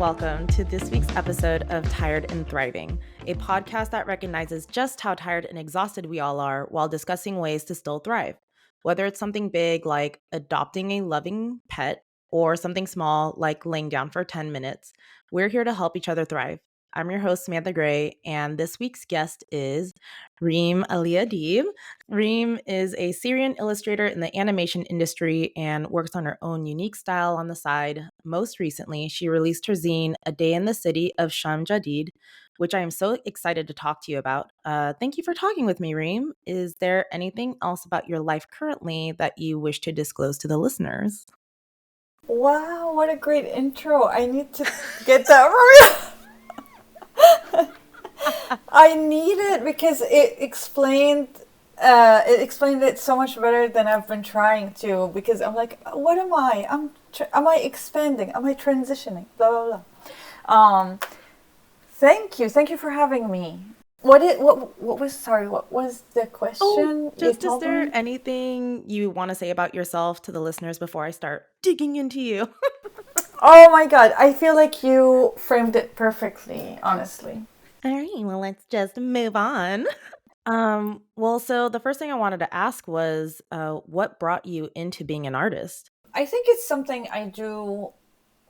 welcome to this week's episode of Tired and Thriving, a podcast that recognizes just how tired and exhausted we all are while discussing ways to still thrive. Whether it's something big like adopting a loving pet or something small like laying down for 10 minutes, we're here to help each other thrive. I'm your host, Samantha Gray, and this week's guest is Reem Ali-Adeeb. Reem is a Syrian illustrator in the animation industry and works on her own unique style on the side. Most recently, she released her zine, A Day in the City of Sham Jadid, which I am so excited to talk to you about. Thank you for talking with me, Reem. Is there anything else about your life currently that you wish to disclose to the listeners? Wow, what a great intro. I need to get that right. I need it because it explained it so much better than I've been trying to, because I'm like, what am I? Am I expanding? Am I transitioning? Blah blah blah. Thank you for having me. What was the question? Is there anything you want to say about yourself to the listeners before I start digging into you? Oh my God, I feel like you framed it perfectly, honestly. All right, well, let's just move on. So the first thing I wanted to ask was, what brought you into being an artist? I think it's something I do,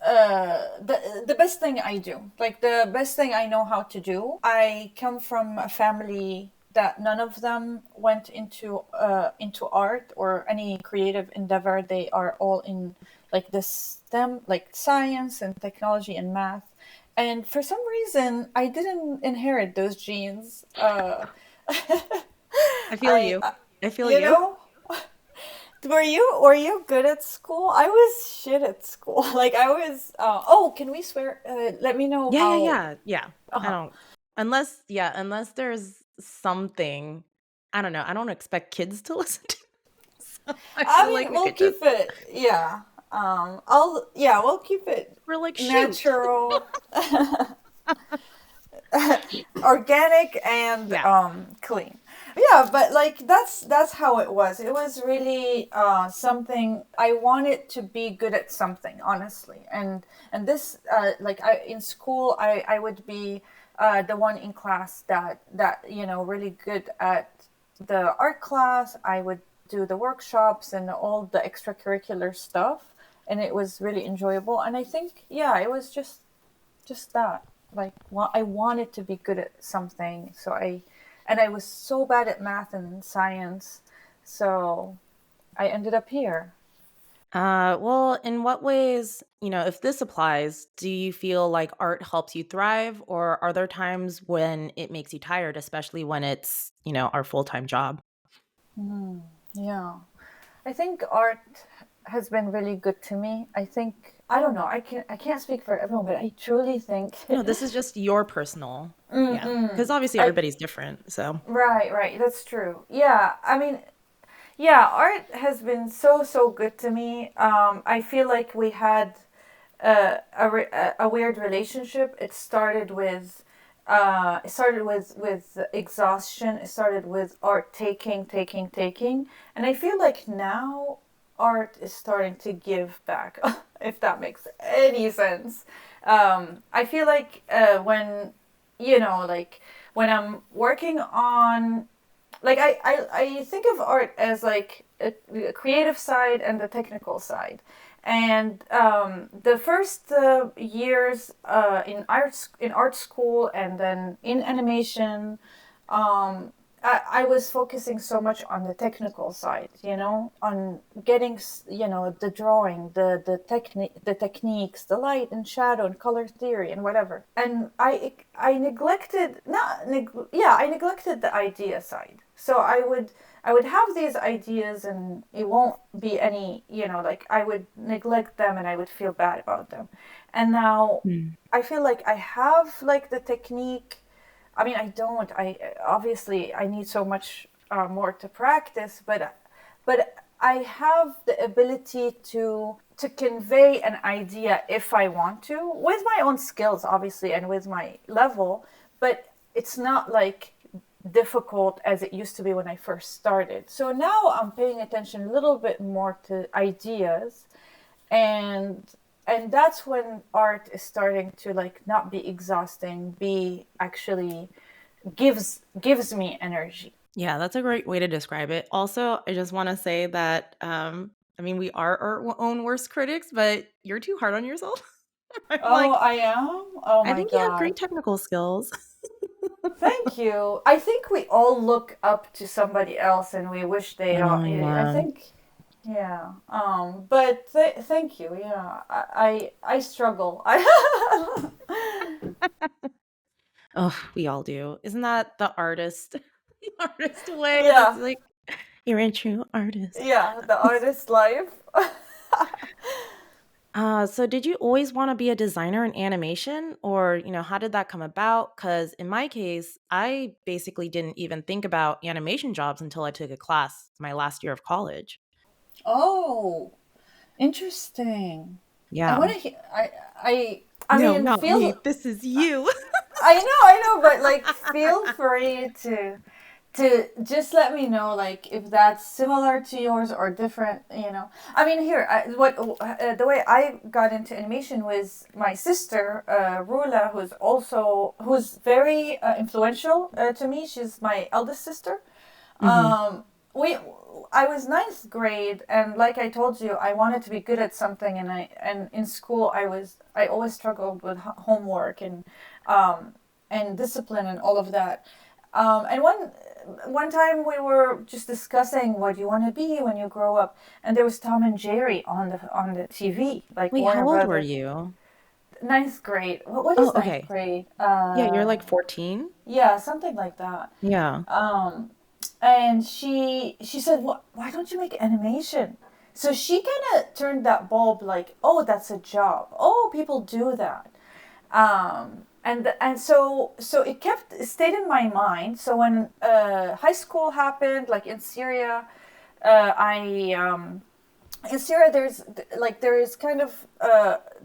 the best thing I do, like the best thing I know how to do. I come from a family that none of them went into art or any creative endeavor. They are all in like the STEM, like science and technology and math. And for some reason, I didn't inherit those genes. I feel you. I feel you. You know? Were you good at school? I was shit at school. Like I was. Can we swear? Let me know. Yeah. I don't. Unless there's something. I don't know. I don't expect kids to listen to. So we'll keep it. Yeah. We'll keep it. We're like natural, organic, and clean. Yeah, but like that's how it was. It was really something I wanted to be good at something, honestly. And this in school I would be the one in class that really good at the art class. I would do the workshops and all the extracurricular stuff. And it was really enjoyable. And I think, it was just that. Like, I wanted to be good at something. And I was so bad at math and science. So I ended up here. Well, in what ways, if this applies, do you feel like art helps you thrive? Or are there times when it makes you tired, especially when it's, our full-time job? Yeah. I think art has been really good to me. I think, I don't know, I can't speak for everyone, but I truly think this is just your personal. Yeah, because obviously everybody's different. So right, that's true. Yeah, I mean, art has been so good to me. I feel like we had a weird relationship. It started with exhaustion. It started with art taking, and I feel like now art is starting to give back, if that makes any sense. I feel like when I'm working on, like I think of art as like a creative side and the technical side. And the first years in art school and then in animation, I was focusing so much on the technical side, on getting, the drawing, the techniques, the light and shadow and color theory and whatever. And I neglected I neglected the idea side. So I would have these ideas and it won't be any, I would neglect them and I would feel bad about them. And now I feel like I have like the technique. I mean, I need so much more to practice, but I have the ability to convey an idea if I want to, with my own skills, obviously, and with my level, but it's not like difficult as it used to be when I first started. So now I'm paying attention a little bit more to ideas and and that's when art is starting to like not be exhausting, be actually gives me energy. Yeah, that's a great way to describe it. Also, I just want to say that I mean, we are our own worst critics, but you're too hard on yourself. I'm Oh, like, I am. Oh I my think you have god. great technical skills. Thank you. I think we all look up to somebody else and we wish they are. Oh I yeah. think, yeah. But thank you. Yeah. I struggle. I Oh, we all do. Isn't that the artist the artist way? That's yeah. like you're a true artist. Yeah, the artist life. So did you always want to be a designer in animation or, how did that come about? Cuz in my case, I basically didn't even think about animation jobs until I took a class my last year of college. Oh, interesting. I Yeah. want to hear. I No, mean, not me. feel. This is you. I know, but like, feel free to just let me know, like, if that's similar to yours or different. I mean, here, the way I got into animation was my sister, Rula, who's very influential to me. She's my eldest sister. Mhm. um we I was ninth grade, and like I told you, I wanted to be good at something, and in school I always struggled with homework um and discipline and all of that. And one time we were just discussing what you want to be when you grow up, and there was Tom and Jerry on the TV, like Wait, Warner how old were Brothers. you? Ninth grade. What Oh, is ninth okay. grade? Yeah, you're like 14? Yeah, something like that. Yeah. um and she said, why don't you make animation? So she kind of turned that bulb, like, oh, that's a job, oh, people do that. And so it stayed in my mind. So when high school happened, like in Syria, I in Syria, there is kind of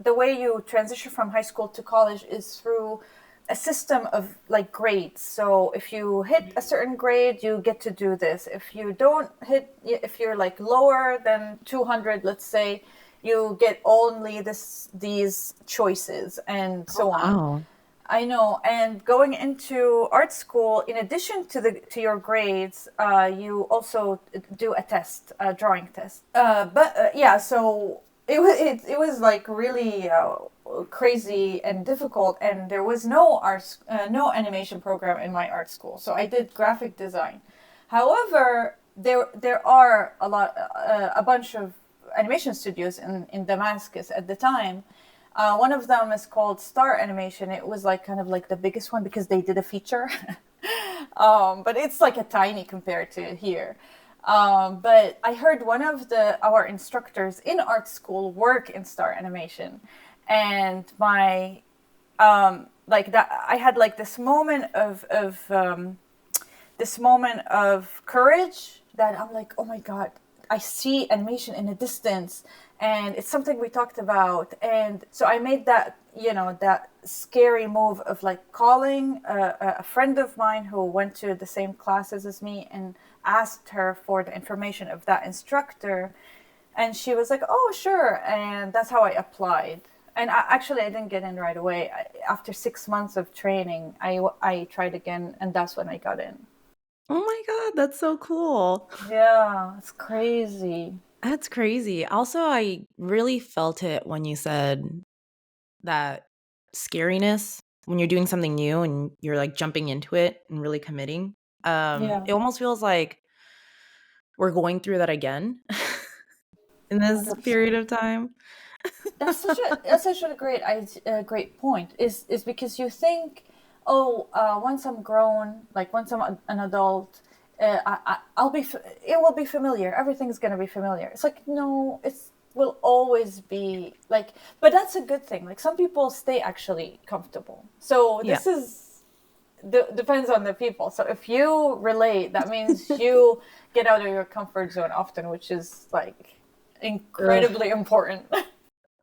the way you transition from high school to college is through a system of like grades. So if you hit a certain grade, you get to do this. If you don't hit, if you're like lower than 200, let's say, you get only these choices, and Oh, so on. wow. I know. And going into art school, in addition to your grades, you also do a test, a drawing test. But yeah, so it was like really crazy and difficult, and there was no animation program in my art school. So I did graphic design. However, there are a bunch of animation studios in Damascus at the time. One of them is called Star Animation. It was like kind of like the biggest one because they did a feature, but it's like a tiny compared to here. But I heard one of our instructors in art school work in Star Animation, and my like that I had like this moment of courage that I'm like, oh my god, I see animation in the distance, and it's something we talked about. And so I made that scary move of like calling a friend of mine who went to the same classes as me and asked her for the information of that instructor. And she was like, oh, sure. And that's how I applied. And I didn't get in right away. After 6 months of training, I tried again, and that's when I got in. Oh my god, that's so cool. Yeah, it's crazy. That's crazy. Also, I really felt it when you said that scariness when you're doing something new and you're like jumping into it and really committing. Yeah, It almost feels like we're going through that again in this period 100%. of time. That's such a great point. Is because you think, oh, once I'm grown, like once I'm an adult, it will be familiar. Everything's gonna be familiar. It's like, no, it's will always be like, but that's a good thing. Like, some people stay actually comfortable. So Yeah. this is depends on the people. So if you relate, that means you get out of your comfort zone often, which is like Ugh. incredibly important.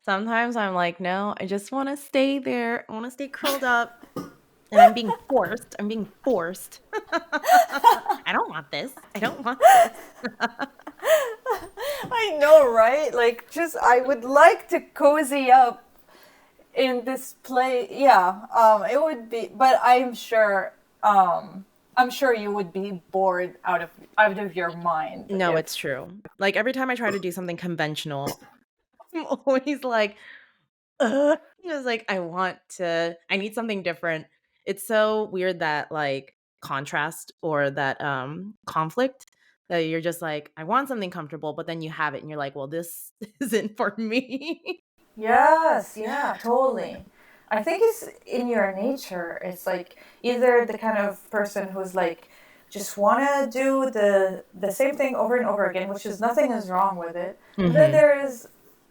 Sometimes I'm like, no, I just want to stay there. I want to stay curled up. And I'm being forced. I'm being forced. I don't want this. I don't want this. I know, right? Like, just I would like to cozy up in this play. Yeah, it would be, but I'm sure you would be bored out of your mind No, it's if. true. Like every time I try to do something conventional, I'm always like, ugh. It's like I need something different. It's so weird that like contrast or that conflict that you're just like, I want something comfortable, but then you have it and you're like, well, this isn't for me. Yes, yeah, totally. I think it's in your nature. It's like either the kind of person who's like just want to do the same thing over and over again, which is nothing is wrong with it. But then Hmm.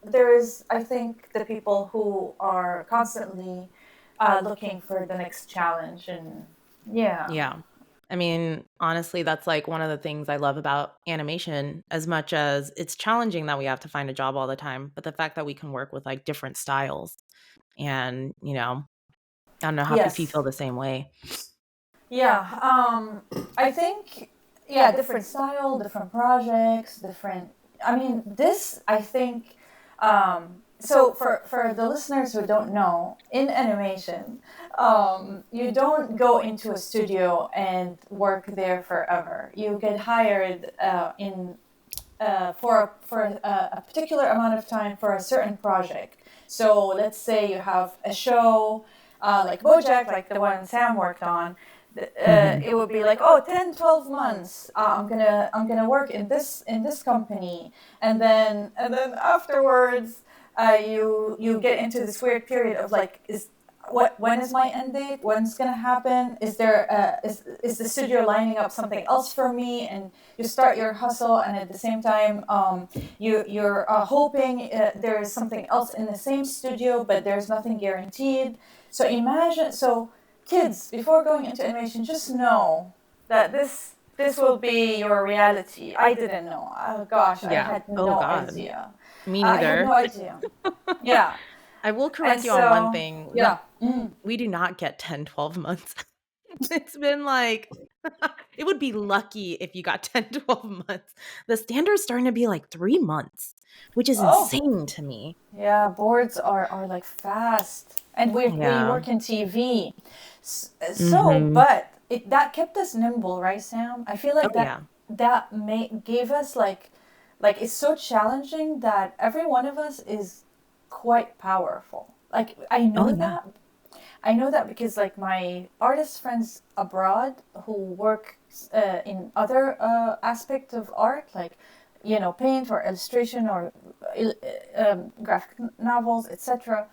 there is I think the people who are constantly looking for the next challenge and yeah. Yeah. I mean, honestly, that's like one of the things I love about animation, as much as it's challenging that we have to find a job all the time, but the fact that we can work with like different styles and, I don't know how if you Yes. feel the same way. Yeah, I think, yeah, different style, different projects, different. I mean, this, I think, so for the listeners who don't know, in animation, you don't go into a studio and work there forever. You get hired in for a particular amount of time for a certain project. So let's say you have a show like BoJack, like the one Sam worked on. Hmm. It would be like, oh, 10, 12 months. I'm gonna work in this company, and then afterwards, you get into this weird period of like, is what when is my end date? When's gonna happen? Is the studio lining up something else for me? And you start your hustle, and at the same time, you're hoping there is something else in the same studio, but there's nothing guaranteed. So imagine, so kids, before going into animation, just know that this will be your reality. I didn't know. Oh gosh, I Yeah. had Oh no God. idea. Me I had neither. no idea. Yeah, I will and correct you on one so thing. yeah. We do not get 10, 12 months. It's been like it would be lucky if you got 10, 12 months. The standard's starting to be like 3 months, which is Oh, insane to me. yeah, boards are like fast, and we Yeah. work in TV, so Mhm. but that kept us nimble, right, Sam? I feel Oh, like yeah. gave us like it's so challenging that every one of us is quite powerful. Like Oh, yeah. I know that because like my artist friends abroad who work in other aspects of art, like paint or illustration or graphic novels, etc.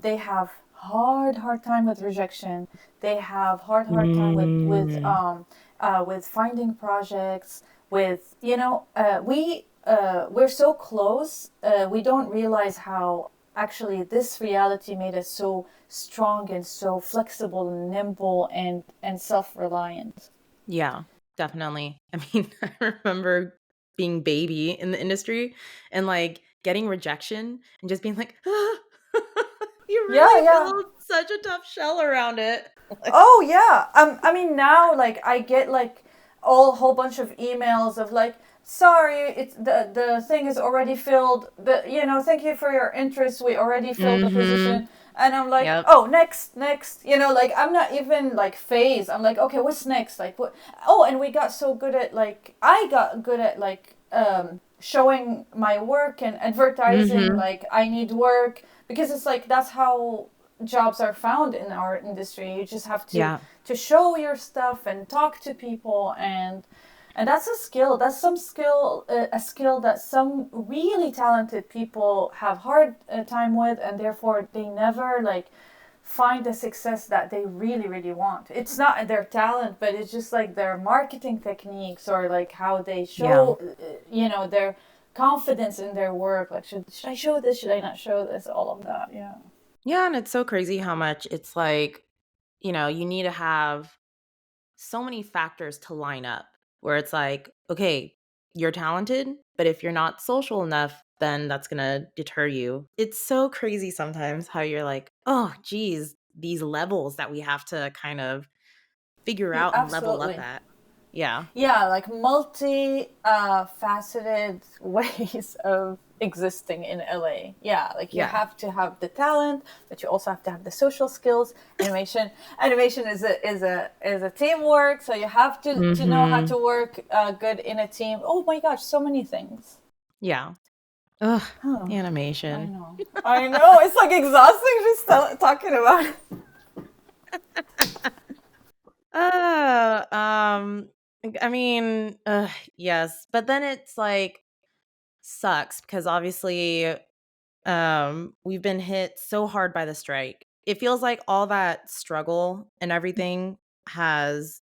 They have hard time with rejection. They have hard time Mm. with finding projects. With we're so close. We don't realize how actually this reality made us so strong and so flexible and nimble and self-reliant. Yeah, definitely. I mean, I remember being baby in the industry and, like, getting rejection and just being like, "Ah." You Yeah, really yeah. build such a tough shell around it. Like, Oh yeah. I mean now like I get like a whole bunch of emails of like, sorry, it's the thing is already filled. Thank you for your interest. We already filled the mhm. position. And I'm like, Yep. oh, next. Like I'm not even like phased. I'm like, okay, what's next? Like what? Oh, and we got so good at like I got good at like showing my work and advertising. Mhm. Like I need work because it's like that's how jobs are found in our industry. You just have Yeah. to show your stuff and talk to people, and that's a skill. That's some skill, a skill that some really talented people have hard time with, and therefore they never like find the success that they really want. It's not their talent, but it's just like their marketing techniques or like how they Yeah. show, their confidence in their work. Like, should I show this? Should I not show this? All of that. Yeah. Yeah, and it's so crazy how much it's like, you need to have so many factors to line up where it's like, okay, you're talented, but if you're not social enough, then that's going to deter you. It's so crazy sometimes how you're like, oh, geez, these levels that we have to kind of figure Yeah, out and level up absolutely. at. Yeah. Yeah, like multi faceted ways of existing in LA. Yeah, like you Yeah. have to have the talent, but you also have to have the social skills. Animation is a teamwork, so you have to know how Mm-hmm. to work good in a team. Oh my gosh, so many things. Yeah. Ugh. Huh. I Animation. know. I know. It's like exhausting just talking about it. Uh, um, I mean, yes, but then it's like sucks because obviously, we've been hit so hard by the strike. It feels like all that struggle and everything has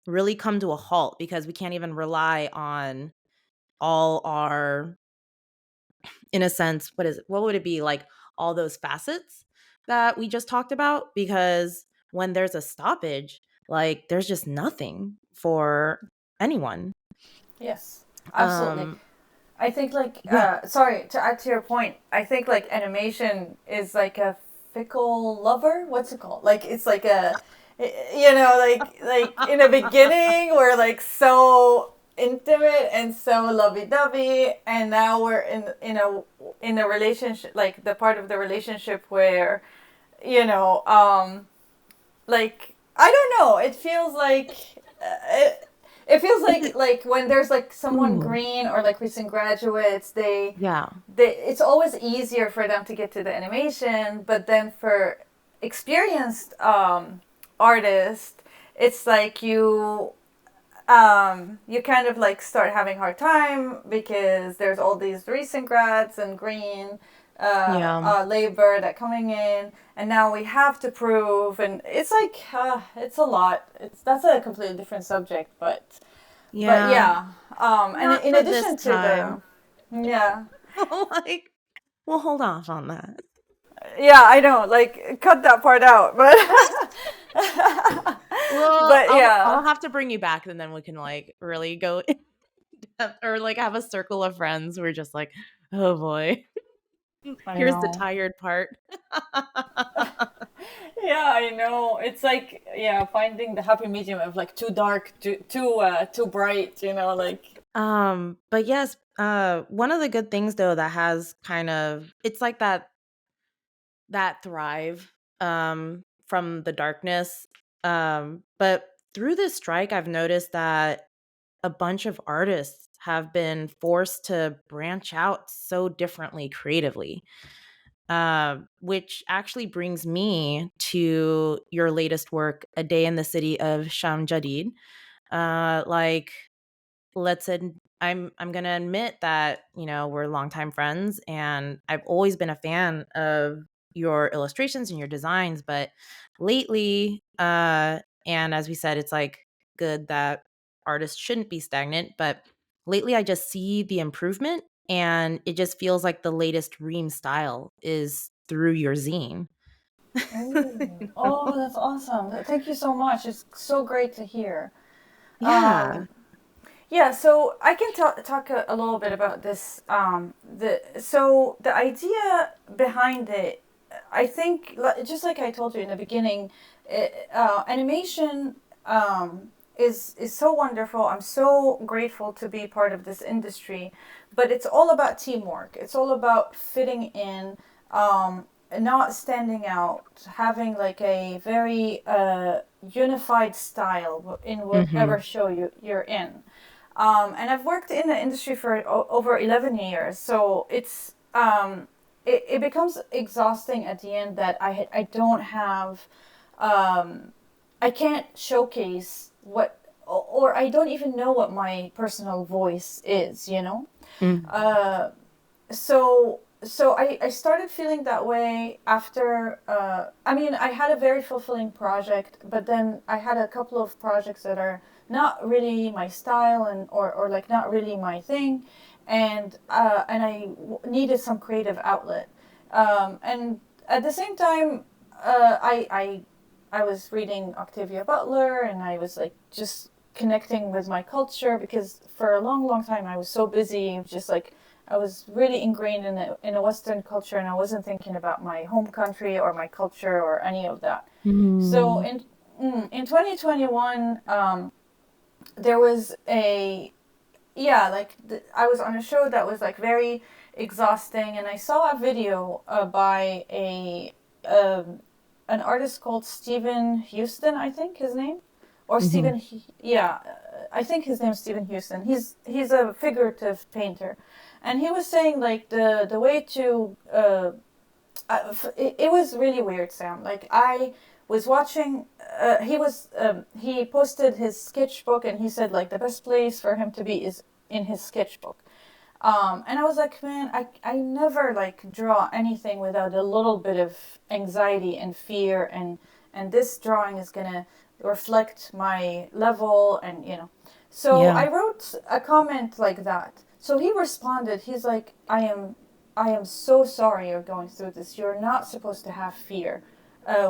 really come to a halt because we can't even rely on all our, in a sense, what would it be like all those facets that we just talked about? Because when there's a stoppage, like there's just nothing for anyone. Yes, absolutely. Um, I think like yeah. sorry to add to your point. I think like animation is like a fickle lover. What's it called? Like it's like a like in the beginning we're like so intimate and so lovey-dovey, and now we're in a relationship, like the part of the relationship where you know like I don't know. It feels like it feels like when there's like someone Ooh, green or like recent graduates, yeah. it's always easier for them to get to the animation, but then for experienced artists, it's like you kind of like start having a hard time because there's all these recent grads and green Yeah. labor that coming in, and now we have to prove, and it's like it's a lot. That's a completely different subject, but Yeah. yeah. And Not in for this addition to time. the yeah. Like, we'll hold off on that. Yeah, I know. Like, cut that part out, but Well, but I'll yeah, have to bring you back and then we can like really go in depth or like have a circle of friends. We're just like, oh boy. I Here's the know. tired part. Yeah, I know. It's like yeah, finding the happy medium of like too dark, too bright. Like But yes, one of the good things though that has kind of it's like that thrive from the darkness. But through this strike, I've noticed that a bunch of artists have been forced to branch out so differently creatively. Which actually brings me to your latest work, A Day in the City of Sham Jadid. Like I'm gonna admit that, we're longtime friends and I've always been a fan of your illustrations and your designs, but lately, and as we said, it's like good that artists shouldn't be stagnant, but lately I just see the improvement and it just feels like the latest Reem style is through your zine. oh, that's awesome. Thank you so much. It's so great to hear. Yeah. Um, Yeah, so I can talk a little bit about this. The idea behind it, I think, just like I told you in the beginning, animation is so wonderful. I'm so grateful to be part of this industry, but it's all about teamwork. It's all about fitting in, not standing out, having like a very unified style in whatever Mhm. show you're in. And I've worked in the industry for over 11 years, so it becomes exhausting at the end that I don't have I can't showcase what, or I don't even know what my personal voice is. Mhm. Uh, so I started feeling that way after I mean, I had a very fulfilling project, but then I had a couple of projects that are not really my style, or like not really my thing, and I needed some creative outlet, and at the same time I was reading Octavia Butler, and I was like just connecting with my culture, because for a long long time I was so busy, just like I was really ingrained in a Western culture, and I wasn't thinking about my home country or my culture or any of that. So Mhm. in 2021, there was a, yeah, like I was on a show that was like very exhausting, and I saw a video by a um, an artist called Stephen Houston, I think his name, or Hmm. yeah, I think his name's Stephen Houston. He's a figurative painter, and he was saying like the way to it was really weird, Sam. Like I was watching. He posted his sketchbook, and he said like the best place for him to be is in his sketchbook. And I was like, man, I never like draw anything without a little bit of anxiety and fear, and this drawing is gonna reflect my level, and you know. So Yeah. I wrote a comment like that. So he responded. He's like, I am so sorry you're going through this. You're not supposed to have fear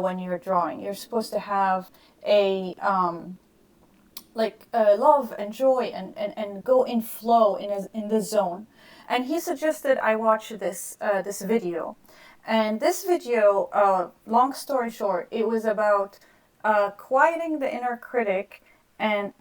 when you're drawing. You're supposed to have a love and joy, and go in flow in the zone. And he suggested I watch this video. And this video, long story short, it was about quieting the inner critic and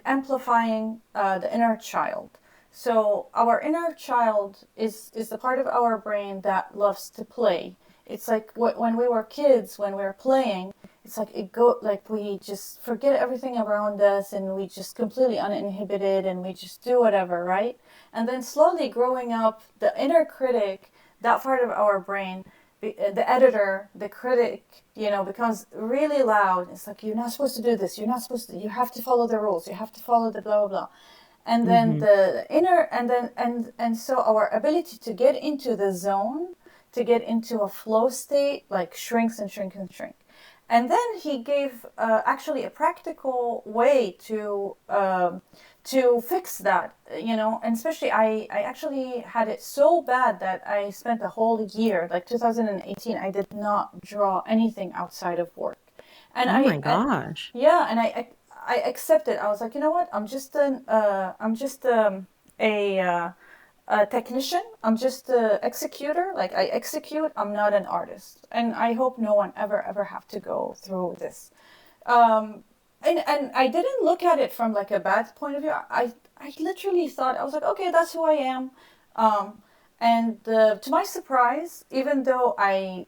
amplifying the inner child. So our inner child is the part of our brain that loves to play. It's like when we were kids, when we were playing, it's like it go like we just forget everything around us, and we just completely uninhibited, and we just do whatever, right? And then slowly growing up, the inner critic, that part of our brain, the editor, the critic, becomes really loud. It's like, you're not supposed to do this, you're not supposed to, you have to follow the rules, you have to follow the blah blah blah. And then Hmm. the inner, and so our ability to get into the zone, to get into a flow state, like shrinks and shrinks and shrinks. And then he gave actually a practical way to fix that, and especially I actually had it so bad that I spent a whole year, like 2018, I did not draw anything outside of work. And Oh my gosh. yeah, and I accepted. I was like, you know what? I'm just a technician. I'm just a executor. Like I execute. I'm not an artist. And I hope no one ever have to go through this. Um, and I didn't look at it from like a bad point of view. I literally thought, I was like, okay, that's who I am. Um, and to my surprise, even though I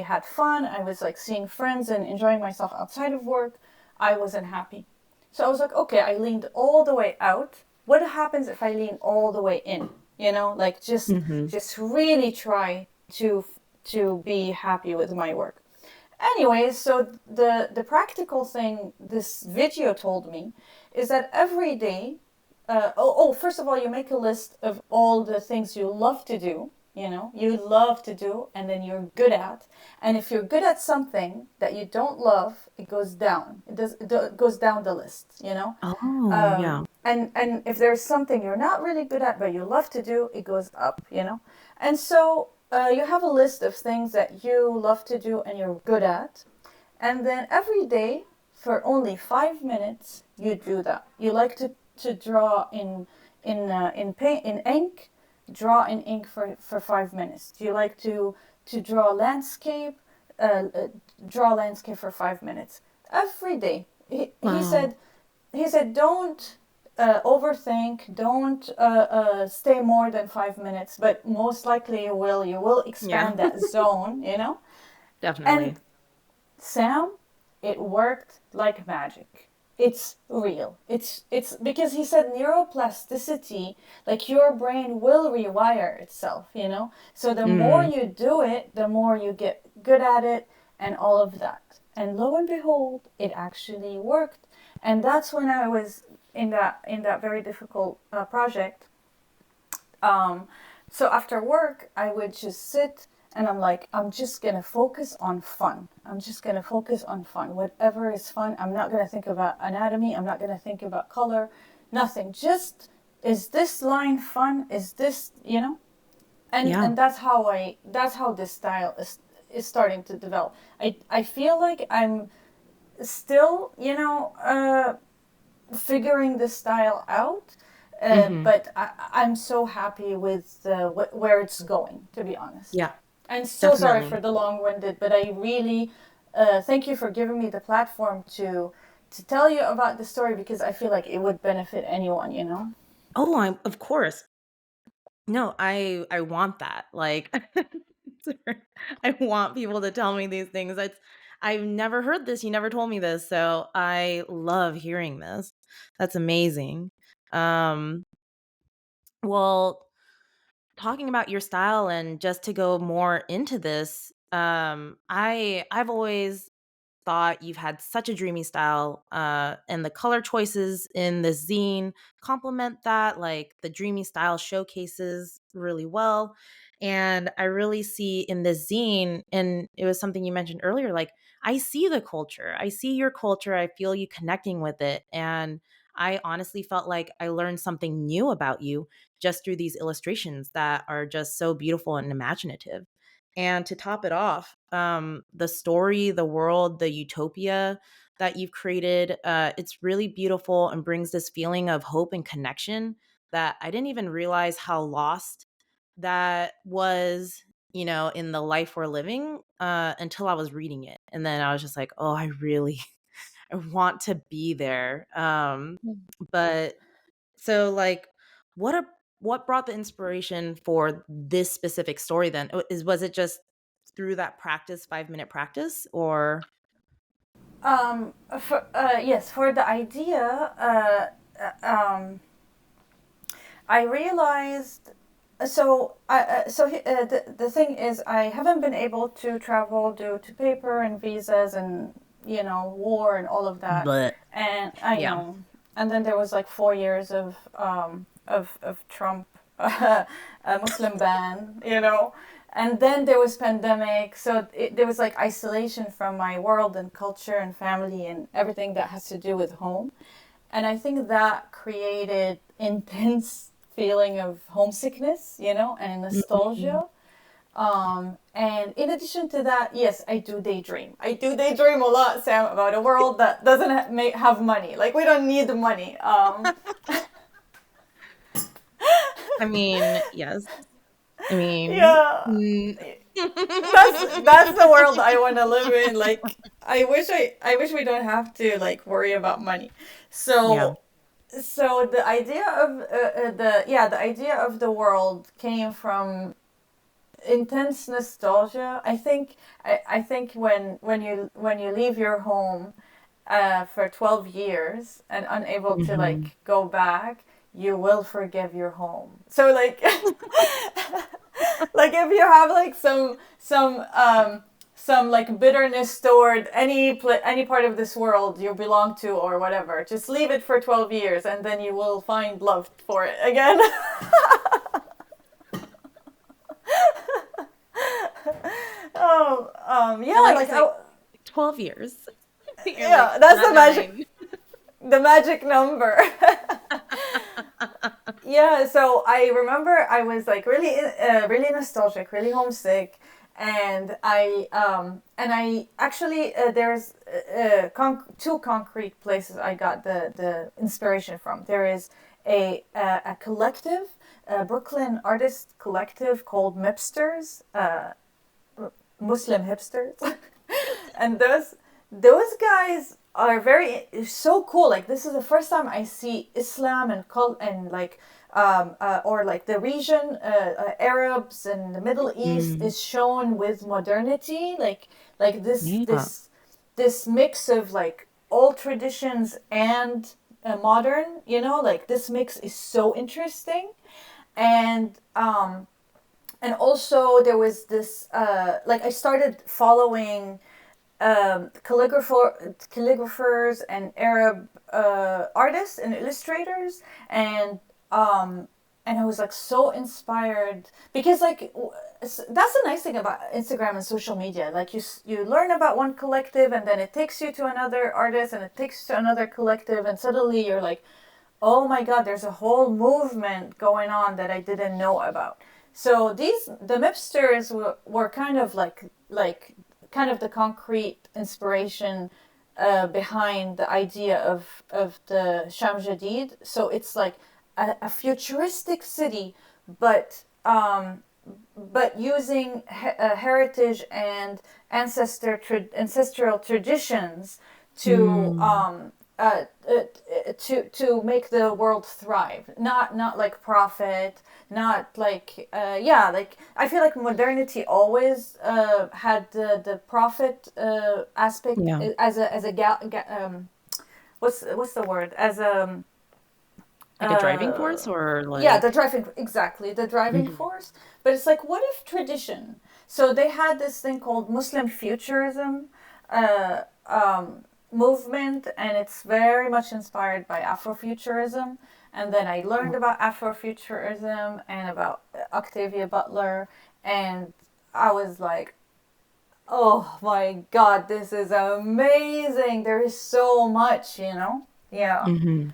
had fun, I was like seeing friends and enjoying myself outside of work, I wasn't happy. So I was like, okay, I leaned all the way out. What happens if I lean all the way in? Like just Hmm. just really try to be happy with my work. Anyways, so the practical thing this video told me is that every day, first of all, you make a list of all the things you love to do, you love to do, and then you're good at. And if you're good at something that you don't love, it goes down. It goes down the list. Oh, yeah. And if there's something you're not really good at but you love to do, it goes up. And so you have a list of things that you love to do and you're good at, and then every day for only 5 minutes you do that. You like to draw in paint, in ink. Draw in ink for 5 minutes. Do you like to draw landscape? Uh, Draw landscape for 5 minutes every day. He Wow. said don't overthink, don't stay more than 5 minutes, but most likely you will Yeah, expand that zone. And definitely. Sam, it worked like magic. It's real. It's because he said neuroplasticity, like your brain will rewire itself. So the more Mm. you do it, the more you get good at it, and all of that. And lo and behold, it actually worked. And that's when I was in that very difficult project. Um, so after work, I would just sit, and I'm like, I'm just gonna focus on fun. I'm just gonna focus on fun. Whatever is fun. I'm not gonna think about anatomy. I'm not gonna think about color. Nothing. Just, is this line fun? Is this? And Yeah. and that's how this style is starting to develop. I feel like I'm still figuring this style out. Hmm. But I'm so happy with where it's going, to be honest. Yeah, And so sorry for definitely. the long-winded, but I really thank you for giving me the platform to tell you about the story because I feel like it would benefit anyone, Oh, of course. No, I want that. Like, I want people to tell me these things. I've never heard this. You never told me this, so I love hearing this. That's amazing. Um, well, talking about your style and just to go more into this, I've always thought you've had such a dreamy style, and the color choices in the zine complement that. Like the dreamy style showcases really well. And I really see in this zine, and it was something you mentioned earlier, like I see the culture, I see your culture, I feel you connecting with it. And I honestly felt like I learned something new about you just through these illustrations that are just so beautiful and imaginative. And to top it off, the story, the world, the utopia that you've created, it's really beautiful and brings this feeling of hope and connection that I didn't even realize how lost that was, in the life we're living, until I was reading it. And then I was just like, oh, I really, I want to be there. But so like what a what brought the inspiration for this specific story then? Was it just through that practice, 5-minute practice, or Yes, for the idea, I realized. The thing is, I haven't been able to travel due to paper and visas and war and all of that, but and I yeah. know. And then there was like 4 years of Trump, a Muslim ban, and then there was pandemic, so there was like isolation from my world and culture and family and everything that has to do with home. And I think that created intense feeling of homesickness, and Mhm. nostalgia. And in addition to that, yes, I do daydream. I do daydream a lot, Sam, about a world that doesn't have money. Like we don't need the money. I mean, yes. I mean, Yeah, that's the world I want to live in. Like I wish we don't have to like worry about money. yeah. So the idea of the idea of the world came from intense nostalgia. I think when you leave your home for 12 years and unable to Mhm. like go back, you will forgive your home. So like like if you have like some like bitterness stored any part of this world you belong to or whatever, just leave it for 12 years and then you will find love for it again. Oh, I yeah, like to like say 12 years. You're like, yeah, that's not 9. the magic number. Yeah, so I remember I was like really nostalgic, really homesick, and I actually there's two concrete places I got the inspiration from. There is a collective, a Brooklyn artist collective called Mipsters, Muslim hipsters, and those guys are very so cool. Like this is the first time I see Islam and cult and like or like the region, Arabs and the Middle East Mm, is shown with modernity, like yeah. this mix of like old traditions and modern. Like this mix is so interesting, and also there was this like I started following calligraphers and Arab artists and illustrators, and um, and I was like so inspired because like that's the nice thing about Instagram and social media. Like you learn about one collective and then it takes you to another artist and it takes you to another collective and suddenly you're like, oh my god, there's a whole movement going on that I didn't know about. So the Mipsters were kind of like kind of the concrete inspiration behind the idea of the Sham Jadid. So it's like a futuristic city, but using heritage and ancestral traditions to Mm. to make the world thrive, not like profit, not like yeah, like I feel like modernity always had the profit aspect Yeah. as a what's the word, as a Like a driving uh, force or yeah, the like driving, exactly, the driving Mhm. force. But it's like, what if tradition? So they had this thing called Muslim futurism uh, movement, and it's very much inspired by Afrofuturism. And then I learned Oh. about Afrofuturism and about Octavia Butler, and I was like, oh my god, this is amazing. There is so much, you know? Yeah. Mhm.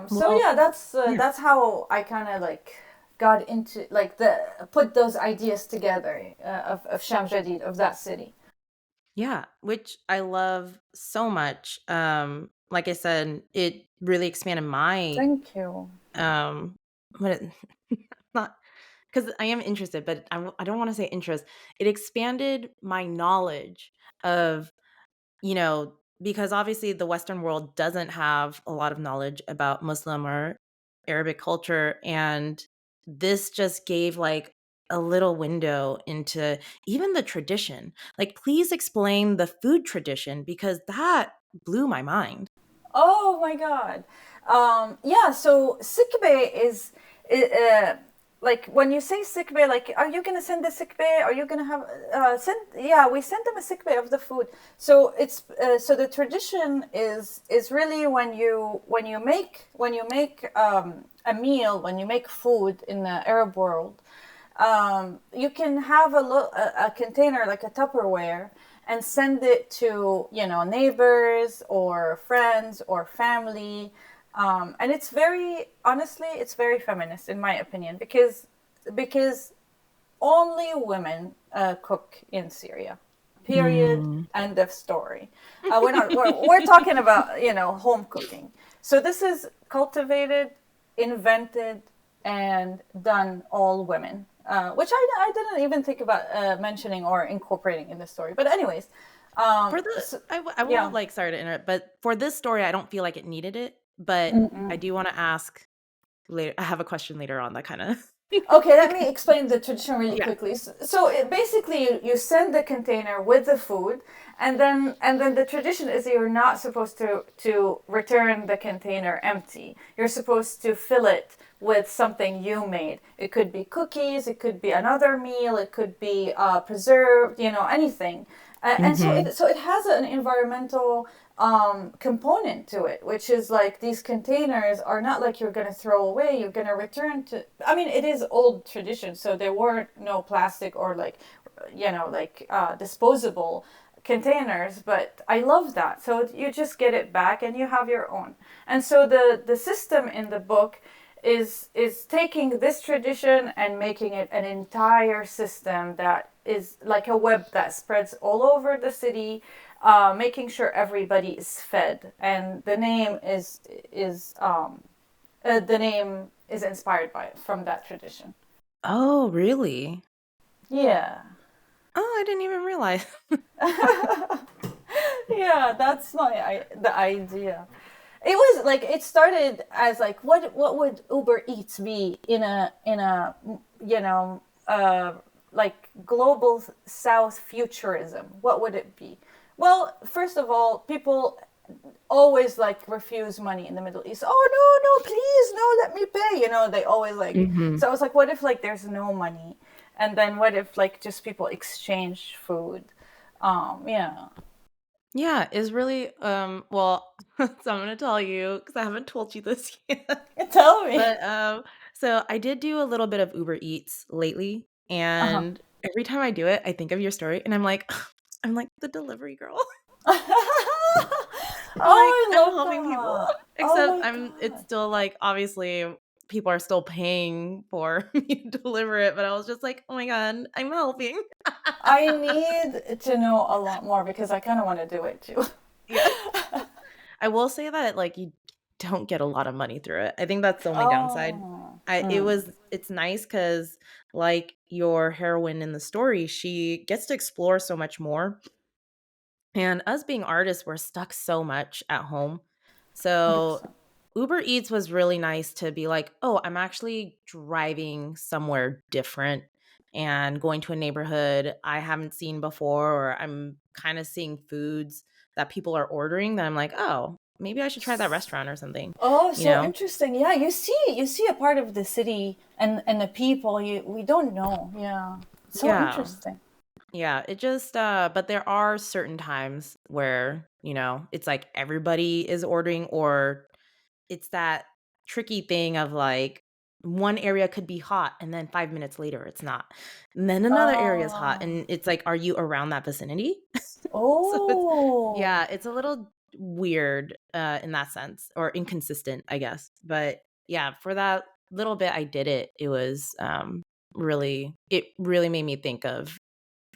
So Well, yeah, yeah. that's how I kind of like got into like the put those ideas together of Sham Jadid, of that city. Yeah, which I love so much. Like I said, it really expanded my Thank you. um what it, not because I am interested, but I don't want to say interest. It expanded my knowledge of, because obviously the Western world doesn't have a lot of knowledge about Muslim or Arabic culture. And this just gave like a little window into even the tradition. Like, please explain the food tradition because that blew my mind. Oh my god. Yeah, so Sikbeh is uh, like when you say Sikbeh, like are you gonna send the Sikbeh? Are you gonna have send? Yeah, we send them a Sikbeh of the food. So it's so the tradition is really when you make a meal, when you make food in the Arab world, you can have a container like a Tupperware and send it to neighbors or friends or family, and it's very honestly it's very feminist in my opinion because only women cook in Syria. Period. Mm. End of story. We're talking about home cooking. So this is cultivated, invented, and done all women, which I didn't even think about mentioning or incorporating in the story. But anyways, For the so, I will yeah. like sorry to interrupt, but for this story, I don't feel like it needed it. But I do want to ask later. I have a question later on that kind of. Okay, let me explain the tradition really Yeah. quickly. So basically, you send the container with the food, and then the tradition is you're not supposed to return the container empty. You're supposed to fill it with something you made. It could be cookies, it could be another meal, it could be preserved, anything. And so Hmm. it has an environmental component to it, which is like these containers are not like you're going to throw away, you're going to return to. I mean, it is old tradition, so there were no plastic or like, disposable containers, but I love that. So you just get it back and you have your own. And so the system in the book is taking this tradition and making it an entire system that is like a web that spreads all over the city, making sure everybody is fed. And the name is inspired by it from that tradition. Oh, really? Yeah. Oh, I didn't even realize. Yeah, that's the idea. It was like it started as like what would Uber Eats be in a you know like global South futurism? What would it be? Well, first of all, people always like refuse money in the Middle East. Oh no, no, please, no, let me pay. They always like. Hmm. So I was like, what if like there's no money, and then what if like just people exchange food? Yeah. Yeah, it's really well, so I'm gonna tell you because I haven't told you this yet. Tell me. But so I did do a little bit of Uber Eats lately, Uh huh. and every time I do it, I think of your story and I'm like I'm like the delivery girl. I'm like Oh, I I'm love helping people. that. Oh Except my it's god. still like obviously people are still paying for me to deliver it, but I was just like, "Oh my god, I'm helping." I need to know a lot more because I kind of want to do it too. Yeah. I will say that, like, you don't get a lot of money through it. I think that's the only downside. Oh. It's nice because, like, your heroine in the story, she gets to explore so much more, And us being artists, we're stuck so much at home. So 100%. Uber Eats was really nice to be like, oh, I'm actually driving somewhere different and going to a neighborhood I haven't seen before, or I'm kind of seeing foods that people are ordering that I'm like, oh, maybe I should try that restaurant or something, Oh, you so know? interesting. Yeah, you see a part of the city and the people we don't know. Yeah. So Yeah. interesting. Yeah. It just, but there are certain times where, it's like everybody is ordering, or it's that tricky thing of like one area could be hot and then 5 minutes later it's not. And then another area is hot Oh. and it's like, are you around that vicinity? So it's Oh. yeah, it's a little weird in that sense, or inconsistent, I guess. But yeah, for that little bit I did it, it was it really made me think of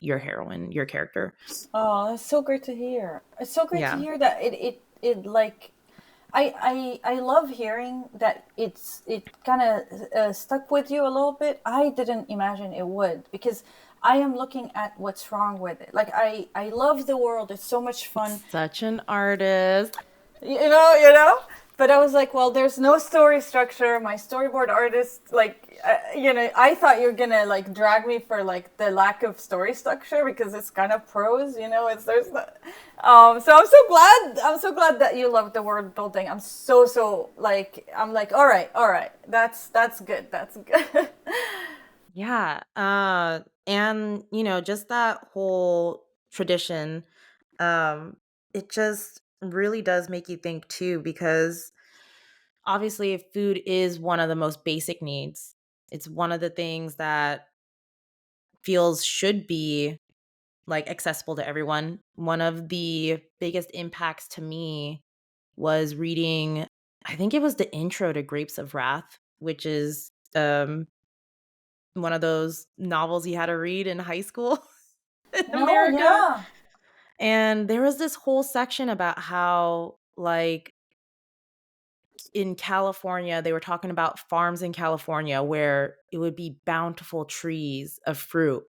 your heroine, your character. Oh, that's so great to hear. It's so great to Yeah. hear that it like I love hearing that it kind of stuck with you a little bit. I didn't imagine it would because I am looking at what's wrong with it. Like I love the world. It's so much fun. Such an artist. You know. But I was like, well, there's no story structure. My storyboard artist, like, I thought you're gonna like drag me for like the lack of story structure because it's kind of prose, It's there's not. So I'm so glad. I'm so glad that you love the world building. I'm so like I'm like, all right, that's good. That's good. Yeah. And just that whole tradition, um, it just really does make you think too, because obviously food is one of the most basic needs. It's one of the things that feels should be like accessible to everyone. One of the biggest impacts to me was reading, I think it was the intro to Grapes of Wrath, which is one of those novels you had to read in high school in No, America. yeah. And there was this whole section about how, like, in California, they were talking about farms in California where it would be bountiful trees of fruit,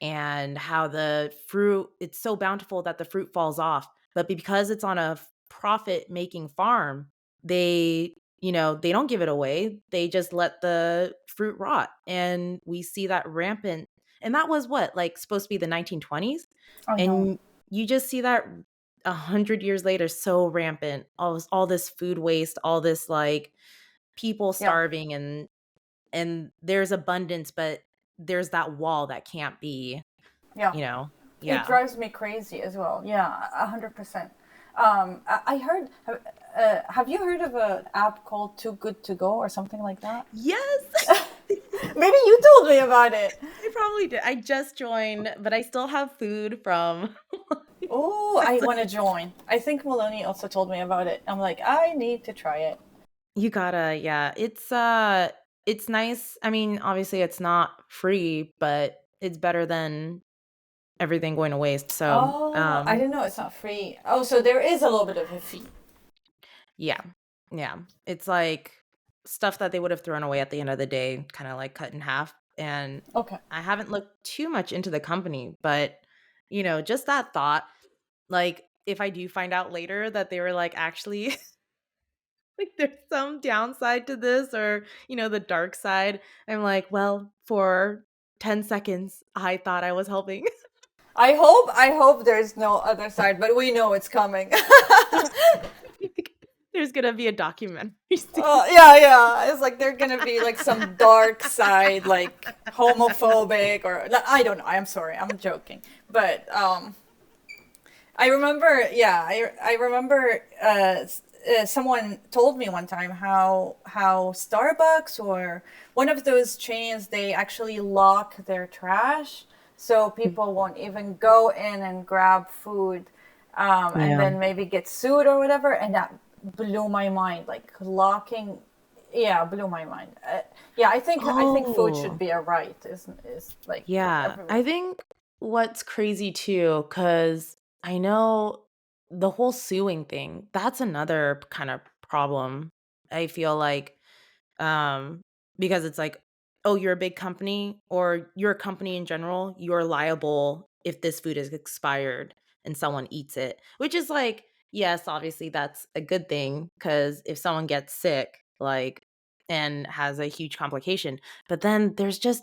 and how the fruit, it's so bountiful that the fruit falls off. But because it's on a profit making farm, they don't give it away. They just let the fruit rot. And we see that rampant. And that was what, like, supposed to be the 1920s. I know. And you just see that 100 years later, so rampant. All this food waste, all this like people Yeah, starving, and there's abundance, but there's that wall that can't be, yeah. you know? It Yeah. drives me crazy as well. Yeah, 100%. I heard. Have you heard of an app called Too Good to Go or something like that? Yes. Maybe you told me about it. I probably did. I just joined, but I still have food from Oh, I want to join. I think Maloney also told me about it. I'm like, I need to try it. you gotta, yeah. It's nice. I mean, obviously it's not free, but it's better than everything going to waste. So, Oh, I didn't know it's not free. Oh, so there is a little bit of a fee. yeah. Yeah. It's like stuff that they would have thrown away at the end of the day, kind of like cut in half. And Okay. I haven't looked too much into the company, but just that thought, like if I do find out later that they were like actually like there's some downside to this, or the dark side, I'm like, well, for 10 seconds I thought I was helping. I hope there's no other side, but we know it's coming. There's gonna be a documentary soon. Yeah, yeah. It's like they're gonna be like some dark side, like homophobic, or I don't know. I'm sorry, I'm joking. But I remember, yeah, I remember someone told me one time how Starbucks or one of those chains, they actually lock their trash so people won't even go in and grab food, and Yeah. then maybe get sued or whatever. And that blew my mind. Like locking, yeah, blew my mind. Yeah, I think food should Oh, be a right. Is like for yeah. everyone. I think what's crazy too, because I know the whole suing thing, that's another kind of problem. I feel like, um, because it's like, oh, you're a big company, or you're a company in general, you're liable if this food is expired. and someone eats it, which is like, yes, obviously that's a good thing because if someone gets sick, like, and has a huge complication, but then there's just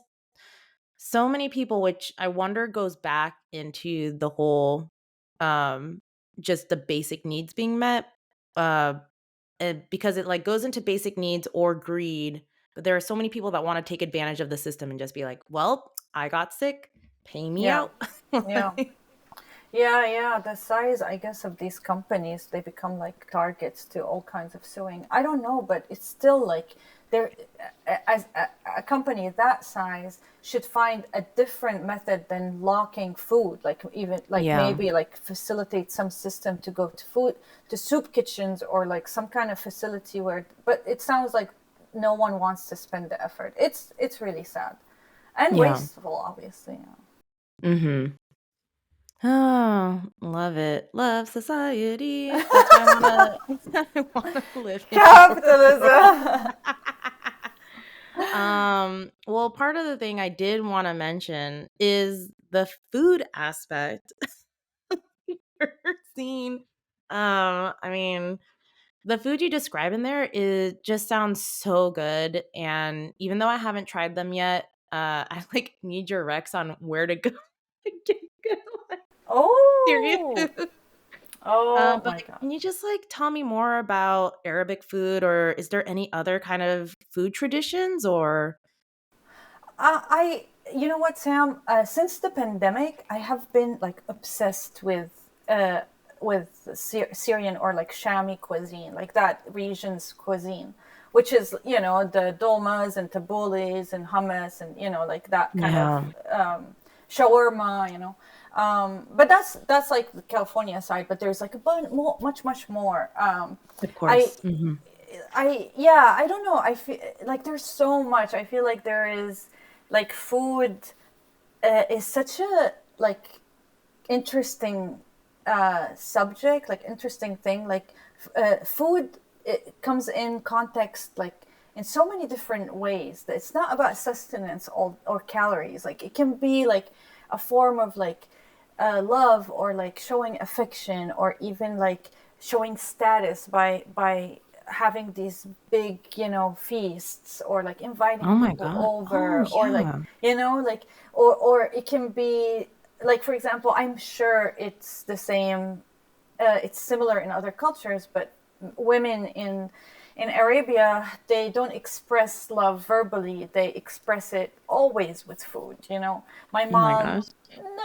so many people, which I wonder goes back into the whole, um, just the basic needs being met, uh, because it like goes into basic needs or greed. But there are so many people that want to take advantage of the system and just be like, "Well, I got sick, pay me Yeah. out." Yeah. Yeah, yeah, the size, I guess, of these companies, they become like targets to all kinds of suing. I don't know, but it's still like there, as a company that size should find a different method than locking food, like even like Yeah, maybe like facilitate some system to go to food to soup kitchens or like some kind of facility where. But it sounds like no one wants to spend the effort. It's really sad and yeah. wasteful, obviously. Yeah. Mhm. Oh, love it. Love society. That's how I wanna that's how I wanna live in the world. Capitalism. Well, part of the thing I did wanna mention is the food aspect. Scene. I mean, the food you describe in there is just sounds so good, and even though I haven't tried them yet, I, like, need your recs on where to go to get good, like, serious Oh, food. oh But, my like, God. can you just, like, tell me more about Arabic food, or is there any other kind of food traditions, or I, you know what, Sam? Since the pandemic, I have been like obsessed with Syrian or like Shami cuisine, like that region's cuisine, which is the dolmas and tabboulehs and hummus and like that kind of Yeah, shawarma, but that's like the California side. But there's like much more. of I course. Mhm. yeah, I don't know. I feel like there's so much. I feel like there is like food is such a like interesting subject, like interesting thing. Like food, it comes in context like in so many different ways. That it's not about sustenance or calories. Like it can be like a form of like love or like showing affection or even like showing status by having these big feasts or like inviting Oh my people god. Oh, over or like yeah. like or it can be like, for example, I'm sure it's the same, it's similar in other cultures, but women in Arabia, they don't express love verbally. They express it always with food. My Oh my mom gosh.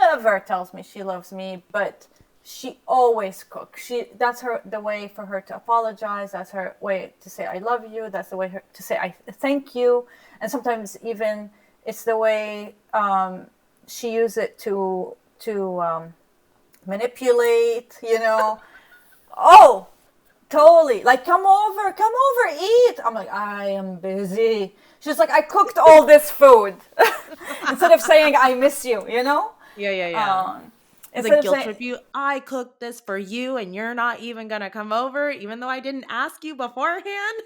never tells me she loves me, but she always cooks. That's her the way for her to apologize. That's her way to say I love you. That's the way to say I thank you. And sometimes even it's the way she used it to manipulate. Oh, totally. Like, come over, eat. I'm like, I am busy. She's like, I cooked all this food. Instead of saying, I miss you, Yeah, yeah, yeah. Um, The instead of guilt saying, trip you, "I cooked this for you, and you're not even gonna come over, even though I didn't ask you beforehand?"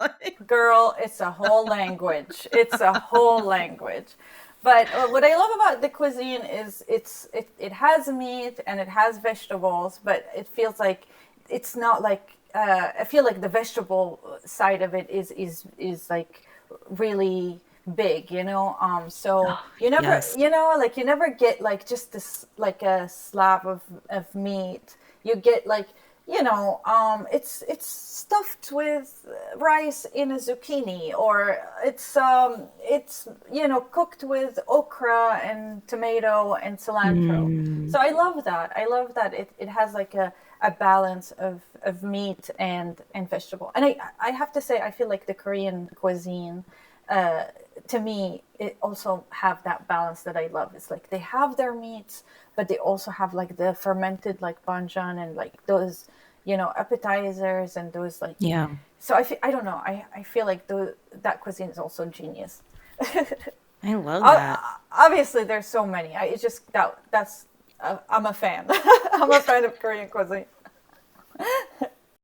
Like, girl, it's a whole language. It's a whole language. But what I love about the cuisine is it has meat and it has vegetables, but it feels like it's not like I feel like the vegetable side of it is like really big, so oh, you never yes. like you never get like just this like a slab of meat. You get like it's stuffed with rice in a zucchini, or it's cooked with okra and tomato and cilantro. Mm. So I love that. I love that it has like a balance of meat and vegetable. And I have to say I feel like the Korean cuisine uh, to me it also have that balance that I love. It's like they have their meats, but they also have like the fermented like banjan and like those appetizers and those like. Yeah. So I don't know. I feel like that cuisine is also genius. I love that. Obviously, there's so many. It's just that's I'm a fan. I'm a fan of Korean cuisine.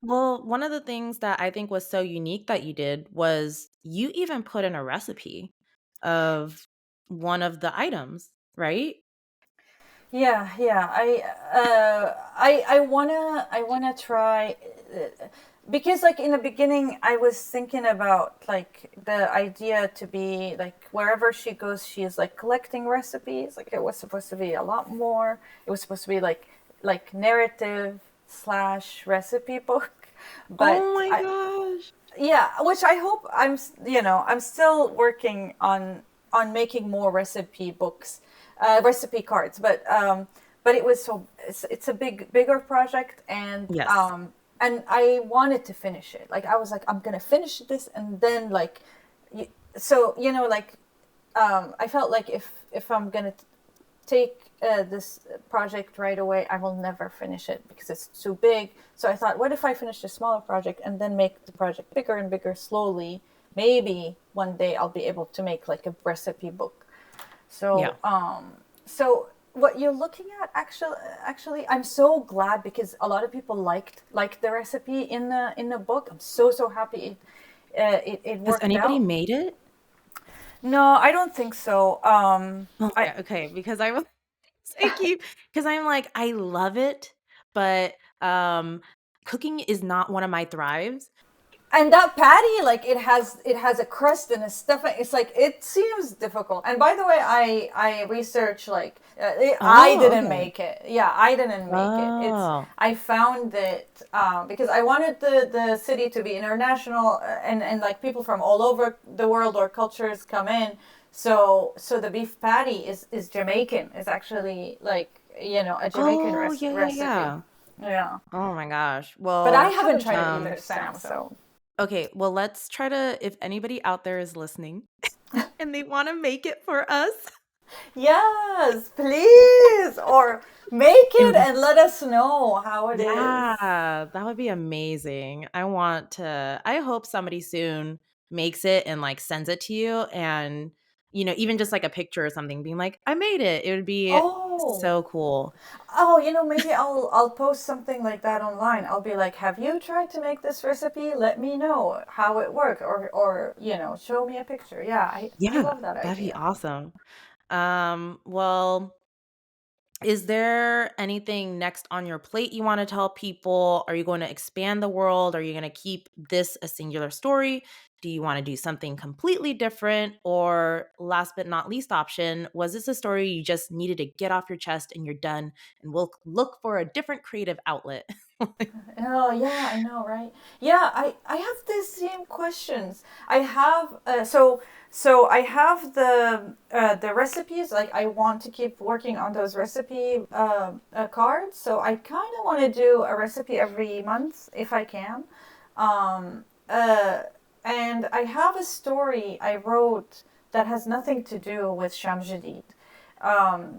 Well, one of the things that I think was so unique that you did was you even put in a recipe of one of the items, right? Yeah. I wanna try, because like in the beginning I was thinking about like the idea to be like wherever she goes she's like collecting recipes. Like it was supposed to be a lot more. It was supposed to be like narrative slash recipe book, but Oh my I gosh. yeah, which I hope I'm still working on making more recipe books, recipe cards, but it was it's a bigger project, Yes. and I wanted to finish it. Like I was like I'm gonna finish this, and then like so like I felt like if I'm gonna take this project right away, I will never finish it because it's too big. So I thought, what if I finish a smaller project and then make the project bigger and bigger slowly? Maybe one day I'll be able to make like a recipe book. Yeah. So what you're looking at actually, I'm so glad because a lot of people liked the recipe in the book. I'm so happy it Has worked anybody out. made it? No, I don't think so. Oh I my, okay, because I was I keep because I'm like, I love it, but cooking is not one of my thrives. and that patty, like it has a crust and a stuffing. It's like it seems difficult. And by the way, I researched like I Oh, didn't okay. make it. Yeah, I didn't make it. It's Oh. I found that because I wanted the city to be international, and like people from all over the world or cultures come in. So the beef patty is Jamaican. It's actually like a Jamaican Oh, yeah, yeah, recipe. yeah. Yeah, Oh my gosh. but I Well, haven't tried it either, um, Sam. So okay, well, let's try to, if anybody out there is listening and they want to make it for us, yes, please. Or make it it would be, and let us know how it is. yeah, that would be amazing. I hope somebody soon makes it and like sends it to you and, even just like a picture or something being like, I made it. It would be Oh. so cool. Oh, maybe I'll post something like that online. I'll be like, "Have you tried to make this recipe? Let me know how it worked or show me a picture." Yeah, I Yeah, love that that'd be idea. awesome. Well, is there anything next on your plate you want to tell people? Are you going to expand the world? Are you going to keep this a singular story? Do you want to do something completely different? Or last but not least option, was this a story you just needed to get off your chest and you're done and we'll look for a different creative outlet? Oh yeah, I know, right? Yeah, I have the same questions. I have so I have the recipes. Like I want to keep working on those recipe cards. So I kind of want to do a recipe every month if I can. Um, uh, and I have a story I wrote that has nothing to do with Shamjadid.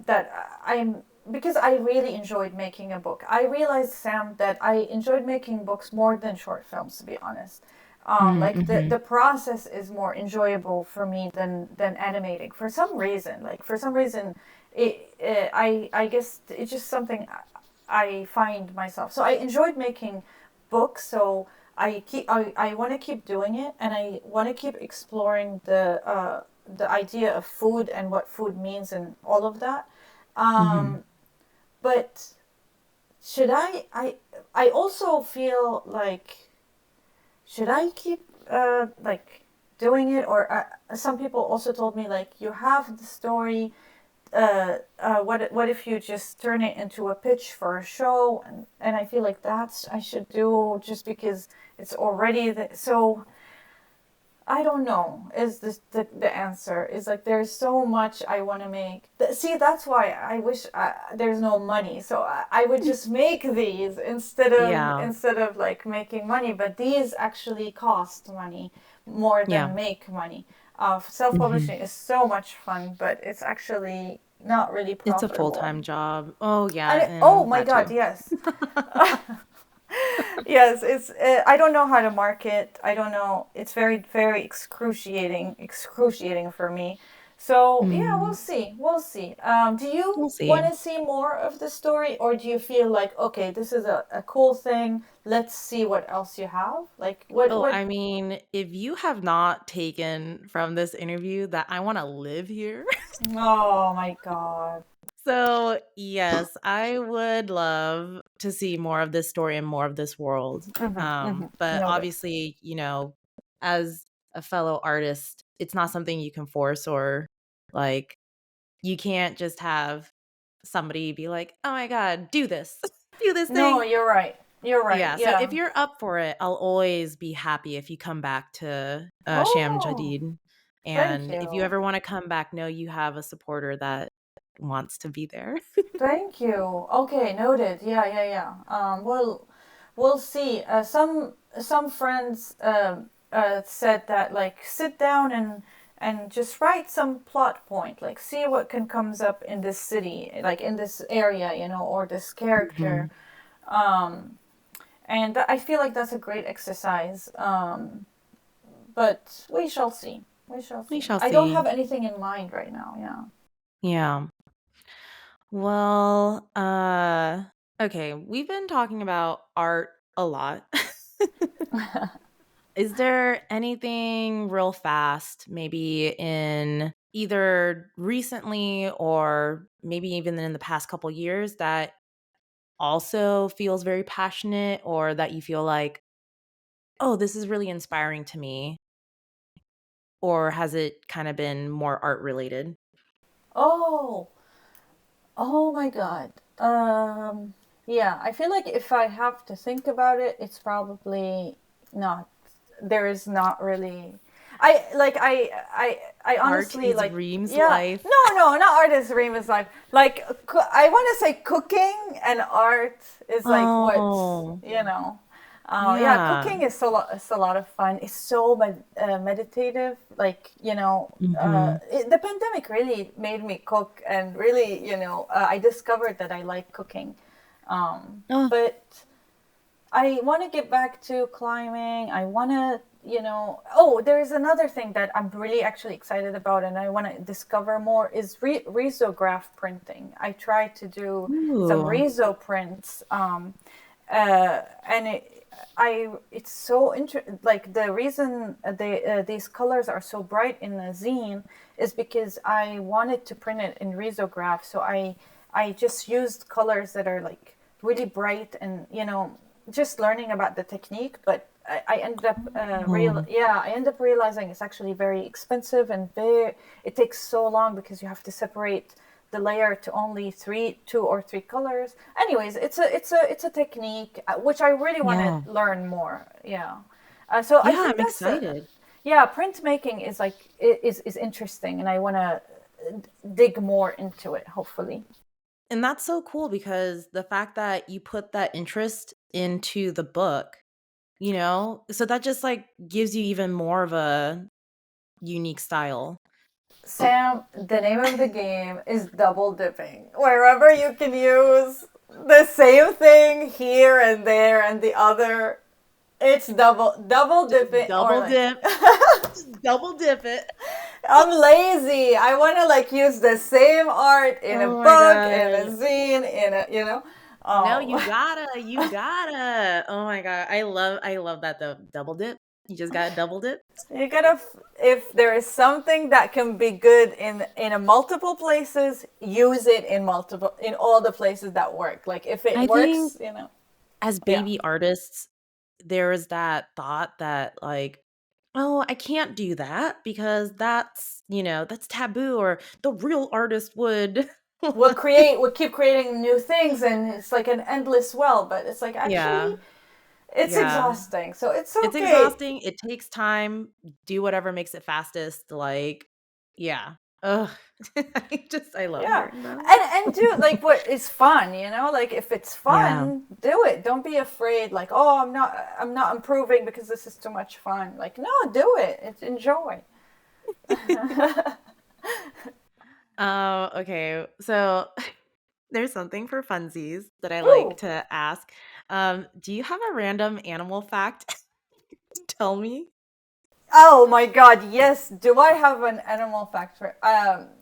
That I'm because I really enjoyed making a book. I realized, Sam, that I enjoyed making books more than short films, to be honest. Like Mm-hmm. the process is more enjoyable for me than animating. For some reason, I guess it's just something I find myself. So I enjoyed making books. So I want to keep doing it, and I want to keep exploring the idea of food and what food means and all of that. Mm-hmm. Um, but should I also feel like should I keep like doing it, or some people also told me like you have the story. What if you just turn it into a pitch for a show? And I feel like that's I should do just because it's already so I don't know. Is this the answer? Is like there's so much I want to make. See, that's why I wish there's no money. So I would just make these Yeah. instead of like making money. But these actually cost money more Yeah. than make money. Self Mm-hmm. publishing is so much fun, but it's actually not really It's a profitable. full-time job. Oh, yeah, And oh and my that god, too. yes. Yes, it's I don't know how to market. I don't know. It's very excruciating for me. So yeah, we'll Mm, see, we'll see. Do you we'll see. want to see more of the story, or do you feel like okay, this is a cool thing, let's see what else you have? Like Oh, what I mean, if you have not taken from this interview that I want to live here, oh my god. So, yes, I would love to see more of this story and more of this world. But Noted. obviously, as a fellow artist, it's not something you can force or like you can't just have somebody be like, "Oh my god, do this. Do this No, thing." you're right. You're right. Yeah, so if Yeah. you're up for it, I'll always be happy if you come back to Sham Oh, Jadid. thank And if you you. ever want to come back, know you have a supporter that wants to be there. Thank you. Okay, noted. Yeah, yeah, yeah. We'll see. Some friends said that like sit down and just write some plot point, like see what can comes up in this city, like in this area, or this character. Mhm. Um, and I feel like that's a great exercise. But we shall see. We shall We see. shall I don't have see. anything in mind right now. Yeah. Well, okay, we've been talking about art a lot. Yeah. Is there anything real fast, maybe in either recently or maybe even in the past couple years that also feels very passionate or that you feel like, "Oh, this is really inspiring to me," or has it kind of been more art related? Oh, oh my God. Yeah, I feel like if I have to think about it, it's probably not. There is not really. I Art honestly is like. Reem's Yeah, life. no, not art is Remus life. Like, I want to say cooking and art is like what Oh, you know. Yeah, yeah. cooking is it's a lot of fun. It's so meditative. Like, Mhm. the pandemic really made me cook, and really, I discovered that I like cooking. Oh, But I want to get back to climbing. I want to, oh, there's another thing that I'm really actually excited about, and I want to discover more is risograph printing. I tried to do some ooh. riso prints, and it's so interesting. Like, the reason these colors are so bright in the zine is because I wanted to print it in risograph. So I just used colors that are like really bright, and just learning about the technique. But I ended up Oh, I ended up realizing it's actually very expensive, and it takes so long because you have to separate the layer to only two or three colors. Anyways, it's a technique which I really want yeah. to learn more. Yeah. So I Yeah, think I'm that's excited. yeah, printmaking is like is interesting, and I want to dig more into it. Hopefully. And that's so cool because the fact that you put that interest into the book, so that just like gives you even more of a unique style. Sam, the name of the game is double dipping. Wherever you can use the same thing here and there and the other, it's double dipping, or Double like dip. Just double dip it. I'm lazy. I want to like use the same art in a Oh my book, in a god. zine, in a No, Oh, you gotta. Oh my god. I love that though. Double dip. You just got double dip. you gotta. If there is something that can be good in a multiple places, use it in all the places that work. Like, if it I think works, as yeah. baby artists, there is that thought that like, oh, I can't do that because that's taboo or the real artist would like, We'll keep creating new things, and it's like an endless well. But it's like, yeah. actually, it's Yeah. exhausting. So it's It's okay. exhausting. It takes time. Do whatever makes it fastest. Like, yeah. Ugh. I love Yeah, hearing that. and do like what is fun. Like, if it's Yeah. fun, do it. Don't be afraid. Like, oh, I'm not improving because this is too much fun. Like, no, do it. It's enjoy. Okay. So there's something for funsies that I like Ooh. to ask. Do you have a random animal fact to tell me? Oh my God, yes. Do I have an animal fact for?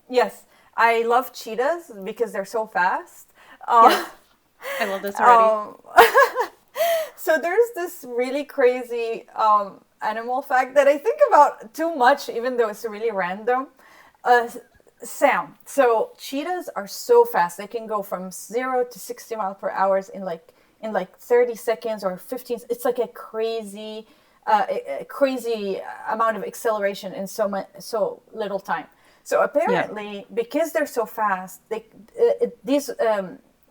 Yes. I love cheetahs because they're so fast. Yes. Uh, I love this already. um, so there's this really crazy animal fact that I think about too much, even though it's really random. Uh, Sound. So cheetahs are so fast. They can go from 0 to 60 miles per hour in like 30 seconds or 15. It's like a crazy amount of acceleration in so little time. So Yeah. apparently, because they're so fast, these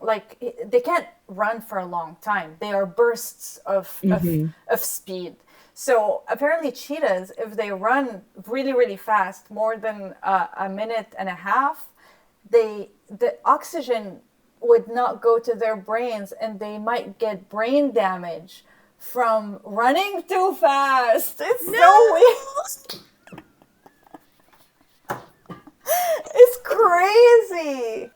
like they can't run for a long time. They are bursts Hmm. of speed. So apparently, cheetahs, if they run really really fast, more than a minute and a half, the oxygen would not go to their brains, and they might get brain damage from running too fast. It's No. so weird. It's crazy.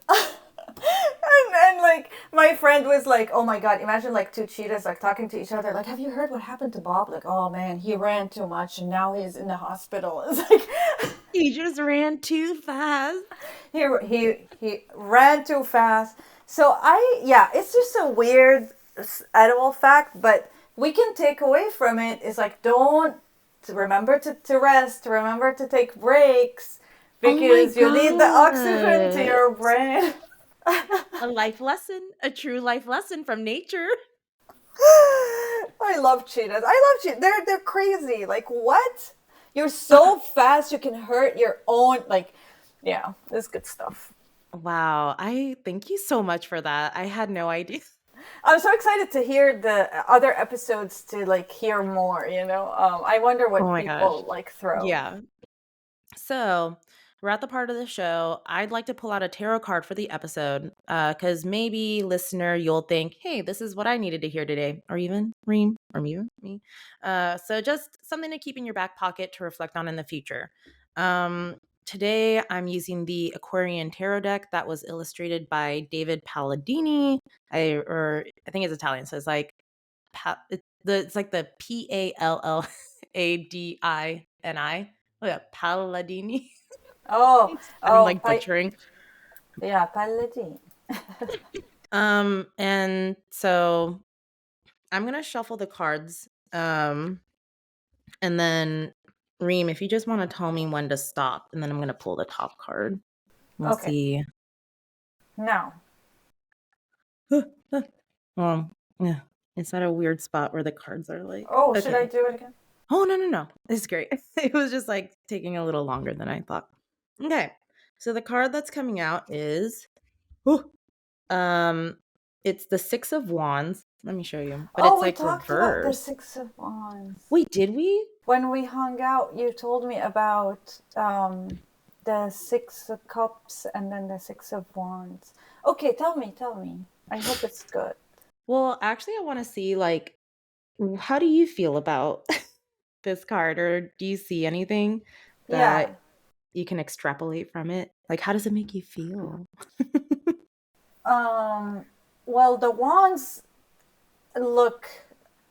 And like my friend was like, "Oh my god, imagine like two cheetahs like talking to each other. Like, have you heard what happened to Bob? Like, oh man, he ran too much and now he's in the hospital." It's like He just ran too fast. he ran too fast. So yeah, it's just a weird animal fact, but we can take away from it is like, don't remember to rest, remember to take breaks, Oh my because you need the oxygen to God. your brain. A life lesson, a true life lesson from nature. I love cheetahs. I love cheetahs. They're crazy. Like, what? You're so fast you can hurt your own. Like, yeah, it's good stuff. Wow. I thank you so much for that. I had no idea. I'm so excited to hear the other episodes, to like hear more. I wonder Oh what my gosh. people like throw. Yeah. So we're at the part of the show. I'd like to pull out a tarot card for the episode because maybe, listener, you'll think, hey, this is what I needed to hear today. Or even Reem, or even me. So just something to keep in your back pocket to reflect on in the future. Today, I'm using the Aquarian Tarot deck that was illustrated by David Palladini. I think it's Italian, so it's like it's like the Palladini. Oh yeah, Palladini. Oh, I'm oh, like butchering. yeah, paladin. And so I'm gonna shuffle the cards. And then Reem, if you just want to tell me when to stop, and then I'm gonna pull the top card. We'll Okay, see. now. Yeah, it's at a weird spot where the cards are like, Oh, should I okay. do it again? Oh, no. This is great. It was just like taking a little longer than I thought. Okay. So the card that's coming out is ooh, um it's the 6 of Wands. Let me show you. But Oh, it's we like talked about the reversed. Six of Wands. Wait, did we? When we hung out, you told me about the Six of Cups and then the Six of Wands. Okay, tell me. I hope it's good. Well, actually I want to see like how do you feel about this card, or do you see anything Yeah. that you can extrapolate from it? Like how does it make you feel? Um. Well, the wands look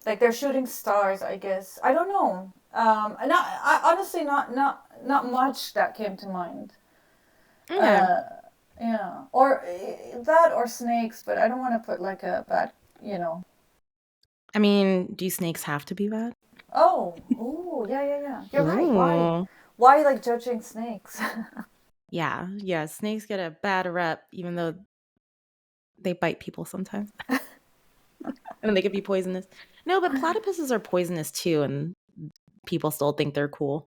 like they're shooting stars. I guess I don't know. Honestly, not much that came to mind. Okay. Uh. Yeah. Or that or snakes, but I don't want to put like a bad. You know. I mean, do snakes have to be bad? Oh. Ooh. Yeah. You're right. Why? Ooh. Why like judging snakes? Yeah, snakes get a bad rep, even though they bite people sometimes. And they could be poisonous. No, but platypuses are poisonous too, and people still think they're cool.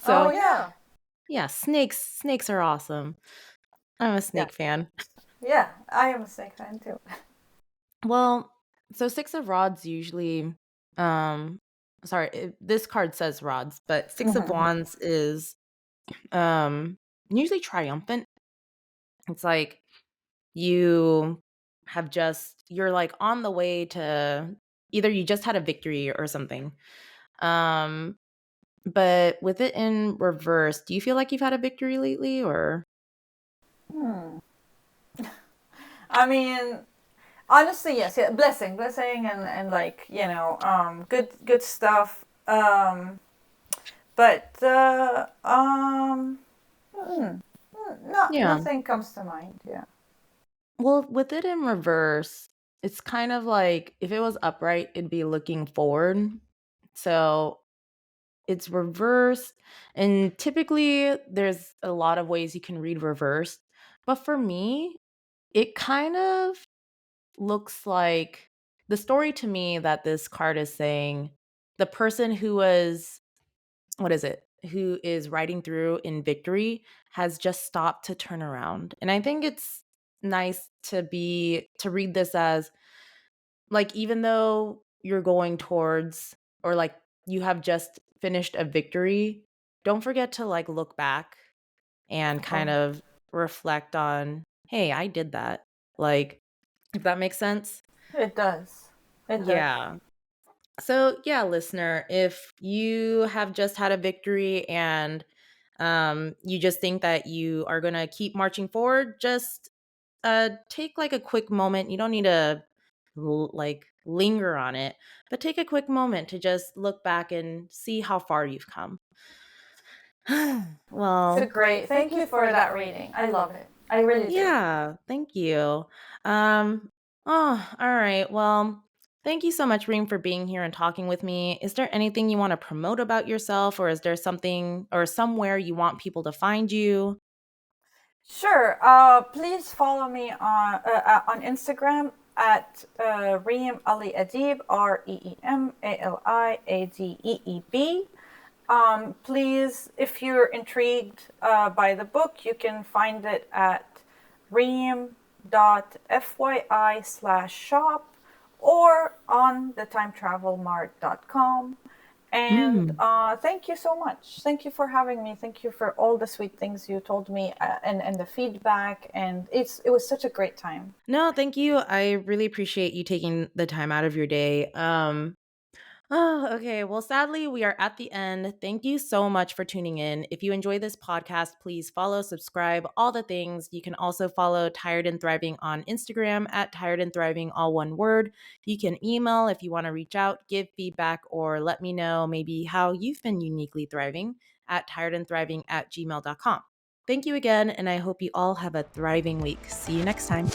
Oh So yeah. yeah, snakes are awesome. I'm a Yeah. snake fan. Yeah. I am a snake fan too. Well, so 6 of rods usually sorry, this card says rods, but 6 of wands is usually triumphant. It's like you you're like on the way to either you just had a victory or something. Um but with it in reverse, do you feel like you've had a victory lately, or Hmm. I mean, honestly, yes, yeah, blessing, and like good stuff. But yeah. nothing comes to mind. Yeah. Well, with it in reverse, it's kind of like if it was upright, it'd be looking forward. So it's reversed. And typically, there's a lot of ways you can read reversed. But for me, it kind of looks like the story to me that this card is saying the person who was, what is it, who is riding through in victory has just stopped to turn around. And I think it's nice to read this as like, even though you're going towards, or like you have just finished a victory, don't forget to like look back and kind Oh, of reflect on, hey, I did that. Like, if that makes sense. it does. It does. Yeah. So, yeah, listener, if you have just had a victory and you just think that you are going to keep marching forward, just take like a quick moment. You don't need to like linger on it, but take a quick moment to just look back and see how far you've come. It's Well, great. Thank you for that reading. I love it. I really do. yeah, thank you. Um, oh, all right. Well, thank you so much, Reem, for being here and talking with me. Is there anything you want to promote about yourself, or is there something or somewhere you want people to find you? Sure. Please follow me on Instagram at Reem Ali-Adeeb, REEMALIADEEB. Please, if you're intrigued by the book, you can find it at reem.fyi/shop or on thetimetravelmart.com. And Mm. thank you so much. Thank you for having me. Thank you for all the sweet things you told me and the feedback. And it was such a great time. No, thank you. I really appreciate you taking the time out of your day. Oh, okay. Well, sadly, we are at the end. Thank you so much for tuning in. If you enjoy this podcast, please follow, subscribe, all the things. You can also follow Tired and Thriving on Instagram at Tired and Thriving, all one word. You can email if you want to reach out, give feedback, or let me know maybe how you've been uniquely thriving at tiredandthriving@gmail.com. Thank you again, and I hope you all have a thriving week. See you next time.